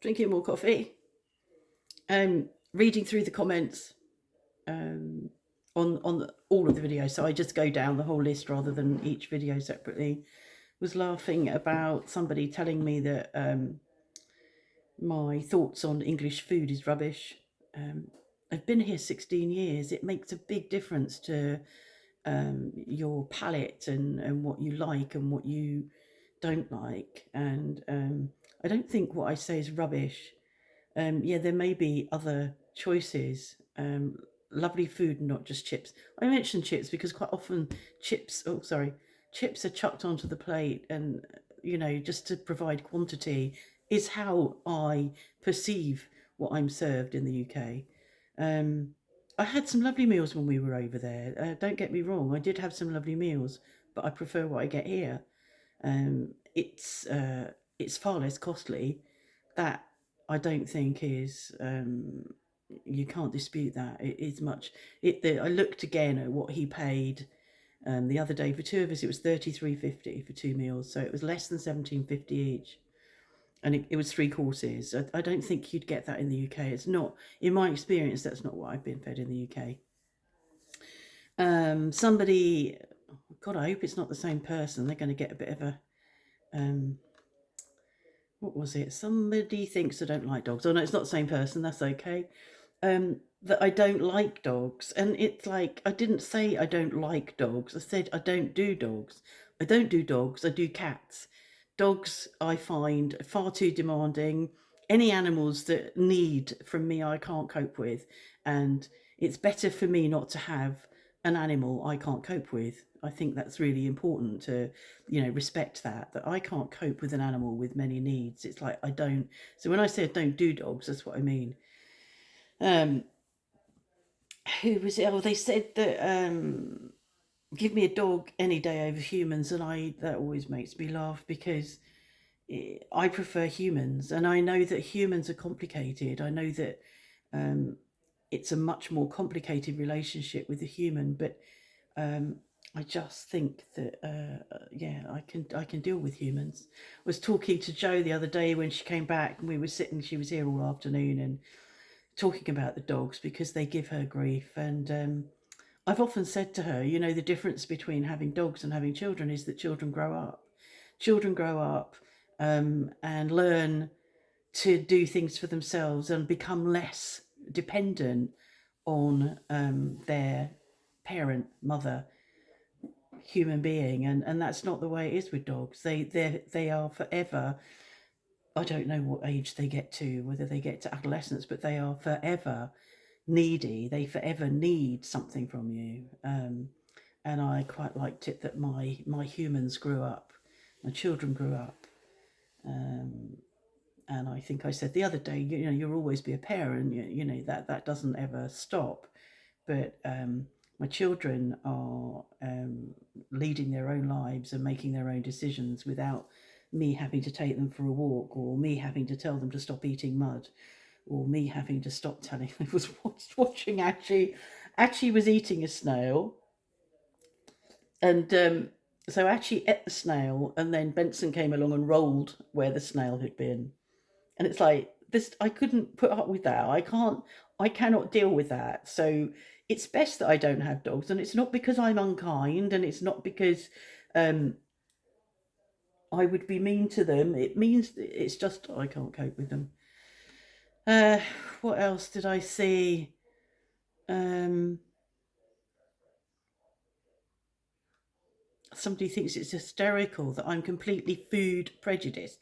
drinking more coffee, reading through the comments on all of the videos. So I just go down the whole list rather than each video separately. Was laughing about somebody telling me that my thoughts on English food is rubbish. I've been here 16 years. It makes a big difference to your palate and what you like and what you don't like. And I don't think what I say is rubbish. Yeah, there may be other choices. Lovely food, not just chips. I mention chips because quite often chips are chucked onto the plate, and just to provide quantity is how I perceive what I'm served in the UK. I had some lovely meals when we were over there. Don't get me wrong, I did have some lovely meals, but I prefer what I get here. It's far less costly. That I don't think is. You can't dispute that. It is much. I looked again at what he paid the other day for two of us. It was $33.50 for two meals, so it was less than $17.50 each, and it was three courses. I don't think you'd get that in the UK. It's not, in my experience. That's not what I've been fed in the UK. Somebody, God, I hope it's not the same person. They're going to get a bit of a. What was it? Somebody thinks I don't like dogs. Oh no, it's not the same person. That's okay. That I don't like dogs, and it's like I didn't say I don't like dogs. I said I don't do dogs. I don't do dogs. I do cats. Dogs I find far too demanding. Any animals that need from me I can't cope with, and it's better for me not to have an animal I can't cope with. I think that's really important to, respect that I can't cope with an animal with many needs. It's like I don't. So when I say I don't do dogs, that's what I mean. Who was it? Oh, they said that give me a dog any day over humans, and that always makes me laugh because I prefer humans, and I know that humans are complicated. I know that it's a much more complicated relationship with the human, but I just think that I can deal with humans. I was talking to Jo the other day when she came back, and we were sitting. She was here all afternoon and talking about the dogs because they give her grief. And I've often said to her, the difference between having dogs and having children is that children grow up. Children grow up and learn to do things for themselves and become less dependent on their parent, mother, human being, and that's not the way it is with dogs. They are forever. I don't know what age they get to, whether they get to adolescence, but they are forever needy. They forever need something from you. And I quite liked it that my humans grew up, my children grew up. And I think I said the other day, you'll always be a parent. That doesn't ever stop. But my children are leading their own lives and making their own decisions without me having to take them for a walk, or me having to tell them to stop eating mud, or me having to stop telling. I was watching Archie was eating a snail, and so Archie ate the snail, and then Benson came along and rolled where the snail had been, and it's like this. I couldn't put up with that. I cannot deal with that. So it's best that I don't have dogs, and it's not because I'm unkind, and it's not because I would be mean to them. It means it's just I can't cope with them. What else did I see? Somebody thinks it's hysterical that I'm completely food prejudiced.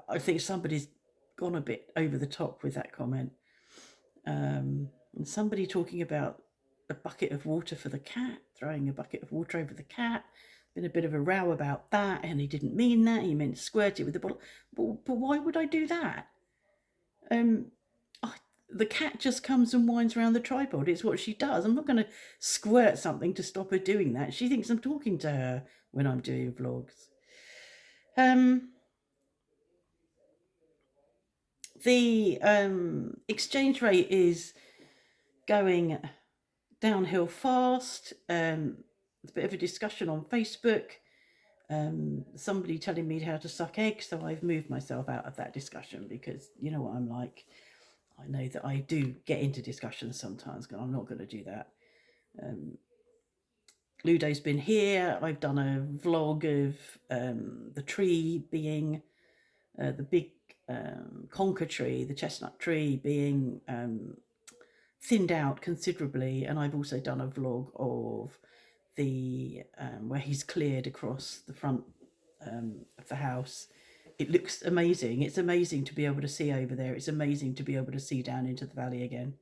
I think somebody's gone a bit over the top with that comment. And somebody talking about a bucket of water for the cat, throwing a bucket of water over the cat. Been a bit of a row about that, and he didn't mean that. He meant squirt it with the bottle. But why would I do that? The cat just comes and winds around the tripod. It's what she does. I'm not going to squirt something to stop her doing that. She thinks I'm talking to her when I'm doing vlogs. The exchange rate is going downhill fast. There's a bit of a discussion on Facebook somebody telling me how to suck eggs, so I've moved myself out of that discussion because you know what I'm like. I know that I do get into discussions sometimes, but I'm not going to do that. Ludo's been here. I've done a vlog of the tree being the big conker tree, the chestnut tree being thinned out considerably, and I've also done a vlog of the where he's cleared across the front of the house. It looks amazing. It's amazing to be able to see over there. It's amazing to be able to see down into the valley again.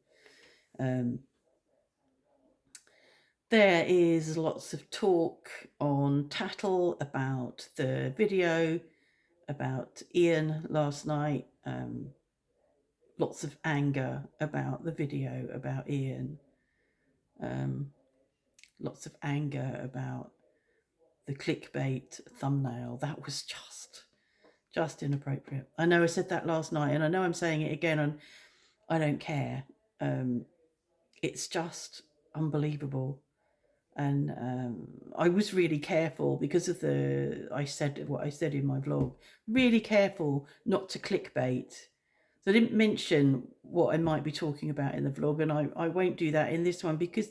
There is lots of talk on Tattle about the video, about Ian last night. Lots of anger about the video about Ian. Lots of anger about the clickbait thumbnail. That was just inappropriate. I know I said that last night, and I know I'm saying it again, and I don't care. It's just unbelievable. And I was really careful because of I said what I said in my vlog, really careful not to clickbait. So I didn't mention what I might be talking about in the vlog, and I won't do that in this one because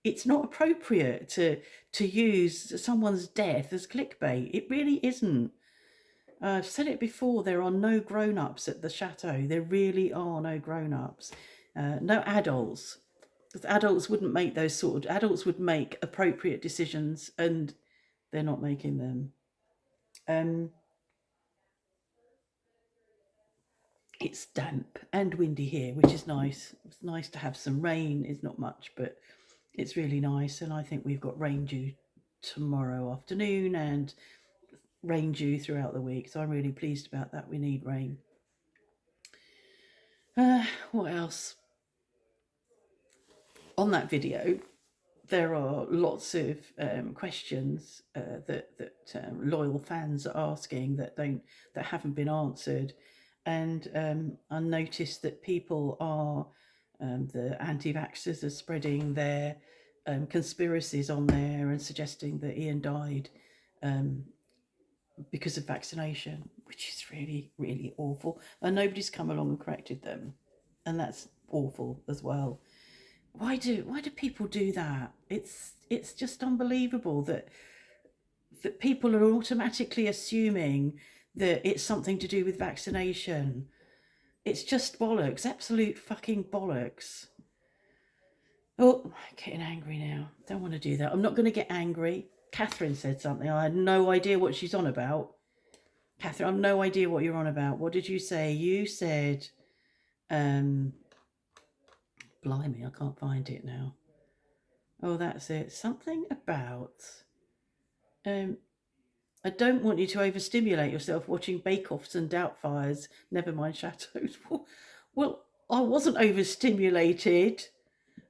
it's not appropriate to use someone's death as clickbait. It really isn't. I've said it before, there are no grown-ups at the chateau. There really are no grown-ups. No adults. Because adults wouldn't make those sort of... Adults would make appropriate decisions, and they're not making them. It's damp and windy here, which is nice. It's nice to have some rain. It's not much, but it's really nice. And I think we've got rain due tomorrow afternoon and rain due throughout the week. So I'm really pleased about that. We need rain. What else? On that video, there are lots of questions that loyal fans are asking that haven't been answered, and I noticed that people are the anti-vaxxers are spreading their conspiracies on there and suggesting that Ian died because of vaccination, which is really, really awful. And nobody's come along and corrected them, and that's awful as well. Why do people do that? It's just unbelievable that people are automatically assuming that it's something to do with vaccination. It's just bollocks, absolute fucking bollocks. Oh, I'm getting angry now. Don't want to do that. I'm not going to get angry. Catherine said something. I had no idea what she's on about. Catherine, I have no idea what you're on about. What did you say? You said, blimey, I can't find it now. Oh, that's it. Something about, I don't want you to overstimulate yourself watching bake-offs and doubtfires, never mind chateaus. Well, I wasn't overstimulated.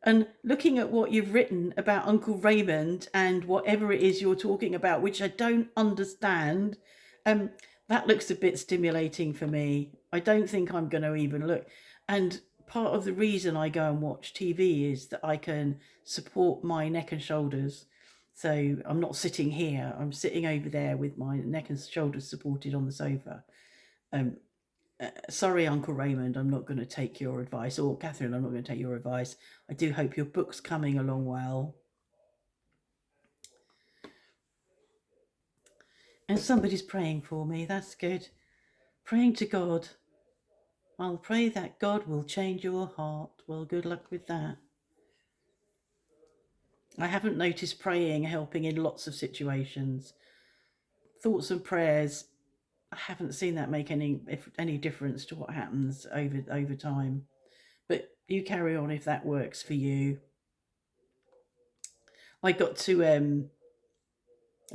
And looking at what you've written about Uncle Raymond and whatever it is you're talking about, which I don't understand, that looks a bit stimulating for me. I don't think I'm going to even look. And part of the reason I go and watch TV is that I can support my neck and shoulders. So I'm not sitting here. I'm sitting over there with my neck and shoulders supported on the sofa. Sorry, Uncle Raymond, I'm not going to take your advice. Or Catherine, I'm not going to take your advice. I do hope your book's coming along well. And somebody's praying for me. That's good. Praying to God. I'll pray that God will change your heart. Well, good luck with that. I haven't noticed praying helping in lots of situations. Thoughts and prayers, I haven't seen that make any difference to what happens over time. But you carry on if that works for you. I got to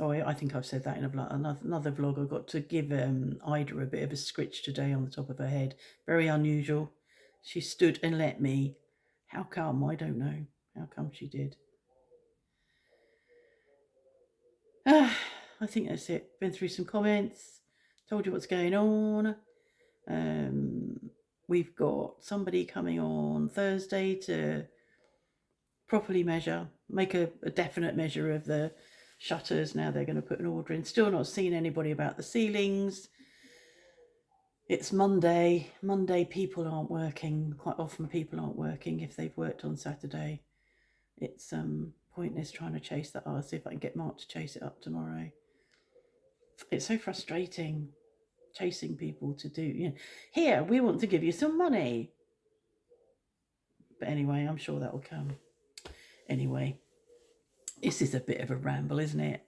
I think I've said that in another vlog. I got to give Ida a bit of a scritch today on the top of her head. Very unusual. She stood and let me. How come? I don't know. How come she did? I think that's it. Been through some comments. Told you what's going on. We've got somebody coming on Thursday to properly measure, make a definite measure of the shutters. Now they're going to put an order in. Still not seen anybody about the ceilings. It's Monday. Monday, people aren't working. Quite often people aren't working if they've worked on Saturday. It's pointless trying to chase that. I'll see if I can get Mark to chase it up tomorrow. It's so frustrating chasing people to do, here, we want to give you some money. But anyway, I'm sure that will come. Anyway, this is a bit of a ramble, isn't it?